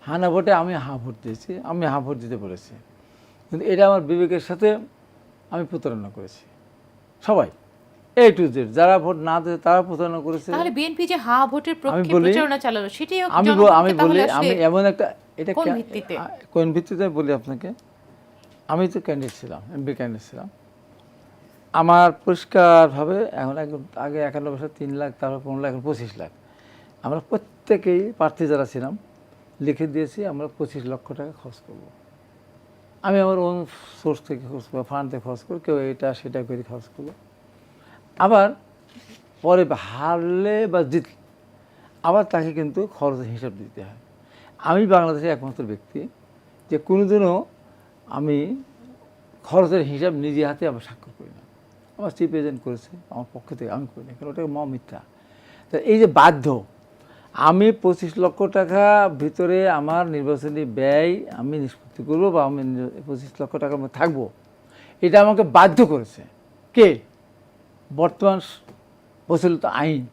হানা ভোটে আমি হা ভোট দিয়েছি, আমি হা ভোট দিতে বলেছি, কিন্তু এটা আমার বিবেকের সাথে আমি প্রতারণা করেছি। সবাই A to Z যারা ভোট না দেয় তারা প্রতারণা করেছে। তাহলে বিএনপি যে হা ভোটের পক্ষে বলি, প্রচারণা চালালো সেটাই আমি জনগণকে তাহলে আমি আসলে এমন একটা, এটা কোন ভিত্তিতে? কোন ভিত্তিতে বলি আপনাকে। আমি তো ক্যান্ডিডেট ছিলাম, এমপি ক্যান্ডিডেট ছিলাম। আমার পরিষ্কারভাবে এখন একদম আগে 91 বছর 3 লাখ, তারপর 15 লাখ, এখন 25 লাখ। আমরা প্রত্যেকেই প্রার্থী যারা ছিলাম লিখে দিয়েছি আমরা 25 লক্ষ টাকা খরচ করব। আমি আমার ওন সোর্স থেকে খরচ করবো, ফান্ড থেকে খরচ করবো, কেউ এটা সেটা করে খরচ করবো। আবার পরে হারলে বা জিতলে আবার তাকে কিন্তু খরচের হিসাব দিতে হয়। আমি বাংলাদেশের একমাত্র ব্যক্তি যে কোনোদিনও আমি খরচের হিসাব নিজে হাতে আমার স্বাক্ষর করি না। আমার চিফ এজেন্ট করেছে আমার পক্ষ থেকে, আমি করি না, কারণ ওটা মিথ্যা। তা এই যে বাধ্য, আমি 25 লক্ষ টাকা ভিতরে আমার নির্বাচনী ব্যয় আমি নিষ্পত্তি করবো বা আমি 25 লক্ষ টাকার মধ্যে থাকবো, এটা আমাকে বাধ্য করেছে কে? বর্তমান প্রচলিত আইন।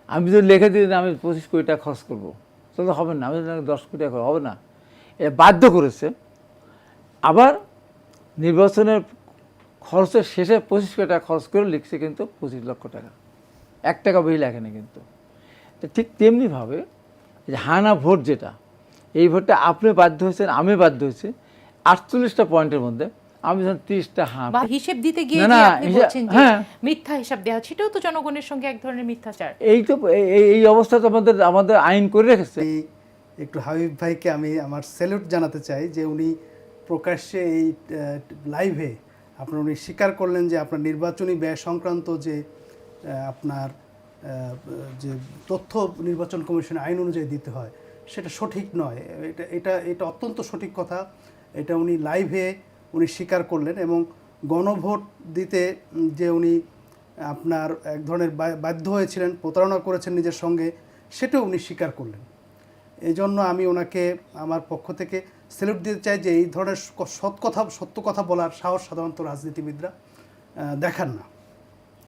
আমি যদি লিখে দিই আমি 25 কোটি টাকা খরচ করবো, তাহলে হবে না। আমি 10 কোটি টাকা হবে না, এটা বাধ্য করেছে। আবার নির্বাচনের খরচের শেষে 25 কোটি টাকা খরচ করে লিখছে কিন্তু 25 লক্ষ টাকা, 1 টাকা বেশি লেখেনি কিন্তু। ঠিক তেমনিভাবে যে হানা ভোট যেটা, এই ভোটটা আপনি বাধ্য হয়েছেন, আমি বাধ্য হয়েছি 48টা পয়েন্টের মধ্যে। আমি যখন 30টা বা হিসেব দিতে গিয়ে না, যে না, আপনি বলছেন যে হ্যাঁ, মিথ্যা হিসাব দেওয়া, সেটাও তো জনগণের সঙ্গে এক ধরনের মিথ্যাচার। এই তো এই অবস্থা তো আমাদের আইন করে রেখেছে। একটু হাবিব ভাইকে আমি আমার স্যালুট জানাতে চাই যে উনি প্রকাশ্যে এই লাইভে উনি স্বীকার করলেন যে আপনার নির্বাচনী ব্যয় সংক্রান্ত যে আপনার যে তথ্য নির্বাচন কমিশন আইন অনুযায়ী দিতে হয় সেটা সঠিক নয়। এটা অত্যন্ত সঠিক কথা। এটা উনি লাইভে উনি স্বীকার করলেন এবং গণভোট দিতে যে উনি আপনার এক ধরনের বাধ্য হয়েছিলেন, প্রতারণা করেছেন নিজের সঙ্গে, সেটাও উনি স্বীকার করলেন। এই জন্য আমি ওনাকে আমার পক্ষ থেকে স্যালুট দিতে চাই যে এই ধরনের সত্য কথা বলার সাহস সাধারণত রাজনীতিবিদরা দেখান না।